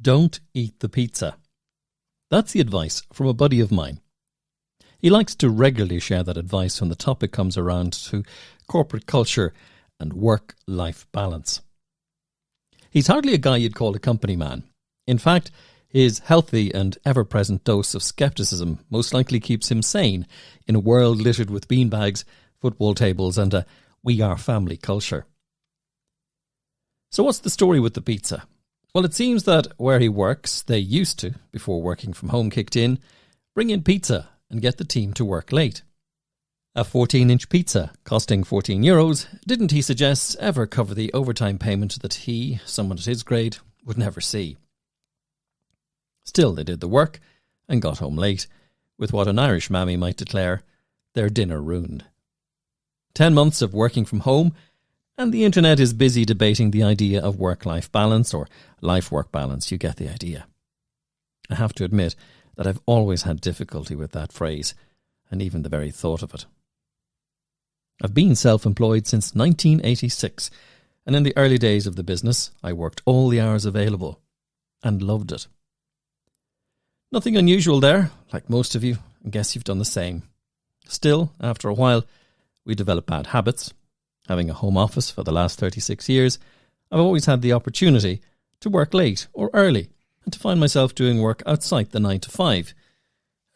Don't eat the pizza. That's the advice from a buddy of mine. He likes to regularly share that advice when the topic comes around to corporate culture and work-life balance. He's hardly a guy you'd call a company man. In fact, his healthy and ever-present dose of scepticism most likely keeps him sane in a world littered with beanbags, football tables and a "we are family" culture. So what's the story with the pizza? Well, it seems that where he works, they used to, before working from home kicked in, bring in pizza and get the team to work late. A 14-inch pizza costing €14 didn't, he suggests, ever cover the overtime payment that he, someone at his grade, would never see. Still, they did the work and got home late, with what an Irish mammy might declare, their dinner ruined. 10 months of working from home, and the internet is busy debating the idea of work-life balance or life-work balance. You get the idea. I have to admit that I've always had difficulty with that phrase, and even the very thought of it. I've been self-employed since 1986, and in the early days of the business, I worked all the hours available, and loved it. Nothing unusual there, like most of you, I guess you've done the same. Still, after a while, we develop bad habits. Having a home office for the last 36 years, I've always had the opportunity to work late or early and to find myself doing work outside the 9 to 5.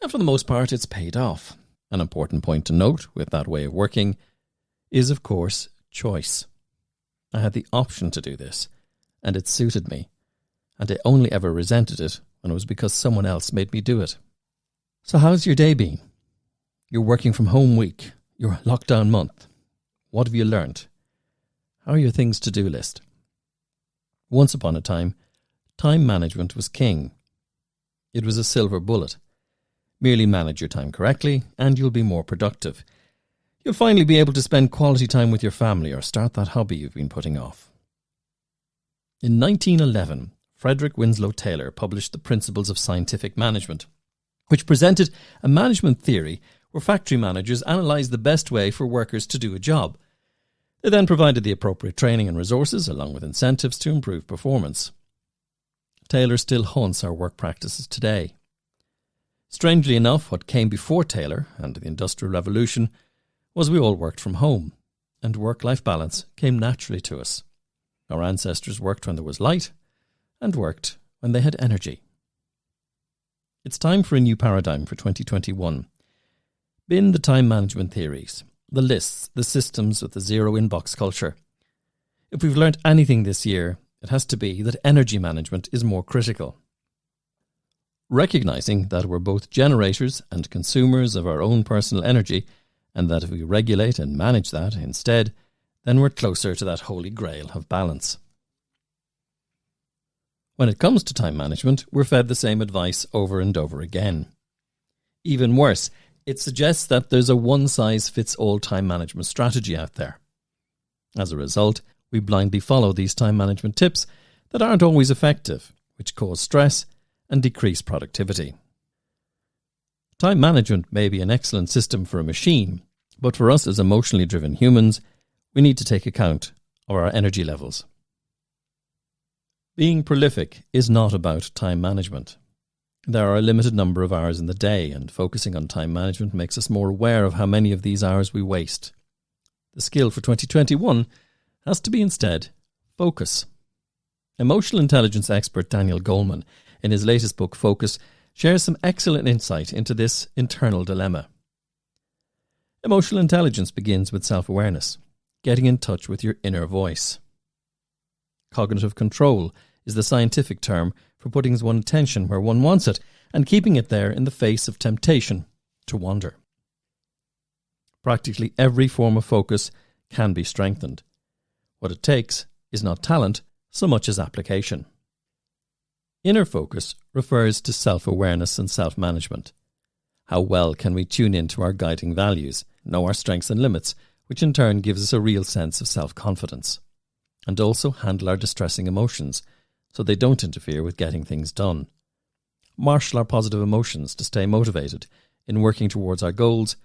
And for the most part, it's paid off. An important point to note with that way of working is, of course, choice. I had the option to do this, and it suited me, and I only ever resented it when it was because someone else made me do it. So how's your day been? Your working from home week, your lockdown month. What have you learnt? How are your things to-do list? Once upon a time, time management was king. It was a silver bullet. Merely manage your time correctly and you'll be more productive. You'll finally be able to spend quality time with your family or start that hobby you've been putting off. In 1911, Frederick Winslow Taylor published The Principles of Scientific Management, which presented a management theory where factory managers analysed the best way for workers to do a job. They then provided the appropriate training and resources, along with incentives to improve performance. Taylor still haunts our work practices today. Strangely enough, what came before Taylor and the Industrial Revolution was we all worked from home, and work-life balance came naturally to us. Our ancestors worked when there was light, and worked when they had energy. It's time for a new paradigm for 2021. Bin the time management theories, the lists, the systems with the zero inbox culture. If we've learnt anything this year, it has to be that energy management is more critical. Recognising that we're both generators and consumers of our own personal energy, and that if we regulate and manage that instead, then we're closer to that holy grail of balance. When it comes to time management, we're fed the same advice over and over again. Even worse, it suggests that there's a one-size-fits-all time management strategy out there. As a result, we blindly follow these time management tips that aren't always effective, which cause stress and decrease productivity. Time management may be an excellent system for a machine, but for us as emotionally driven humans, we need to take account of our energy levels. Being prolific is not about time management. There are a limited number of hours in the day, and focusing on time management makes us more aware of how many of these hours we waste. The skill for 2021 has to be instead focus. Emotional intelligence expert Daniel Goleman, in his latest book Focus, shares some excellent insight into this internal dilemma. Emotional intelligence begins with self-awareness, getting in touch with your inner voice. Cognitive control is the scientific term for putting one's attention where one wants it and keeping it there in the face of temptation to wander. Practically every form of focus can be strengthened. What it takes is not talent so much as application. Inner focus refers to self-awareness and self-management. How well can we tune into our guiding values, know our strengths and limits, which in turn gives us a real sense of self-confidence, and also handle our distressing emotions so they don't interfere with getting things done. Marshal our positive emotions to stay motivated in working towards our goals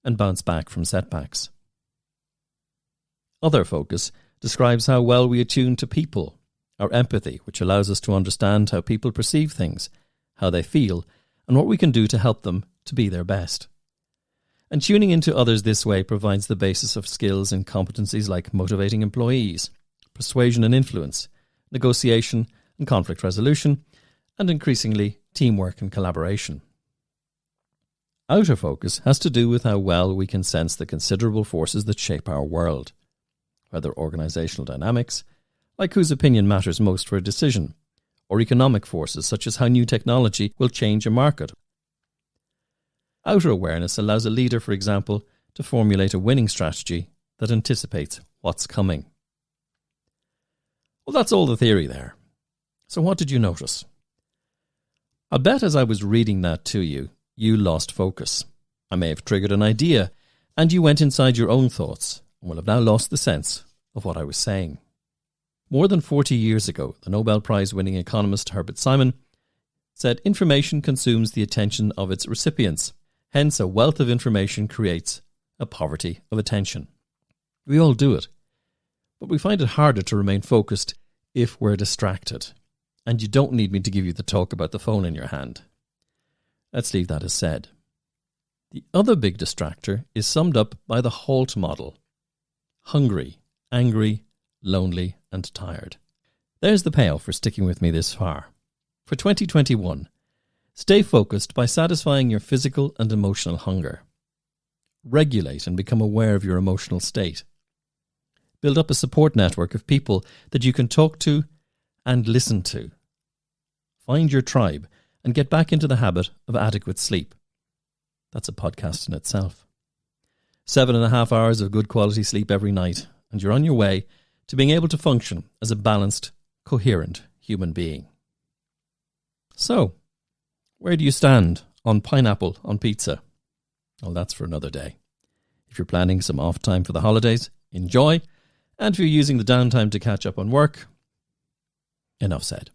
and bounce back from setbacks. Other focus describes how well we attune to people our empathy, which allows us to understand how people perceive things, how they feel, and what we can do to help them to be their best. And tuning into others this way provides the basis of skills and competencies like motivating employees, persuasion and influence, negotiation and conflict resolution, and increasingly teamwork and collaboration. Outer focus has to do with how well we can sense the considerable forces that shape our world, whether organisational dynamics, like whose opinion matters most for a decision, or economic forces such as how new technology will change a market. Outer awareness allows a leader, for example, to formulate a winning strategy that anticipates what's coming. Well, that's all the theory there. So what did you notice? I bet as I was reading that to you, you lost focus. I may have triggered an idea, and you went inside your own thoughts, and will have now lost the sense of what I was saying. More than 40 years ago, the Nobel Prize-winning economist Herbert Simon said information consumes the attention of its recipients. Hence, a wealth of information creates a poverty of attention. We all do it, but we find it harder to remain focused if we're distracted. And you don't need me to give you the talk about the phone in your hand. Let's leave that as said. The other big distractor is summed up by the HALT model. Hungry, angry, lonely, and tired. There's the payoff for sticking with me this far. For 2021, stay focused by satisfying your physical and emotional hunger. Regulate and become aware of your emotional state. Build up a support network of people that you can talk to and listen to. Find your tribe and get back into the habit of adequate sleep. That's a podcast in itself. 7.5 hours of good quality sleep every night, and you're on your way to being able to function as a balanced, coherent human being. So, where do you stand on pineapple on pizza? Well, that's for another day. If you're planning some off time for the holidays, enjoy. And if you're using the downtime to catch up on work, enough said.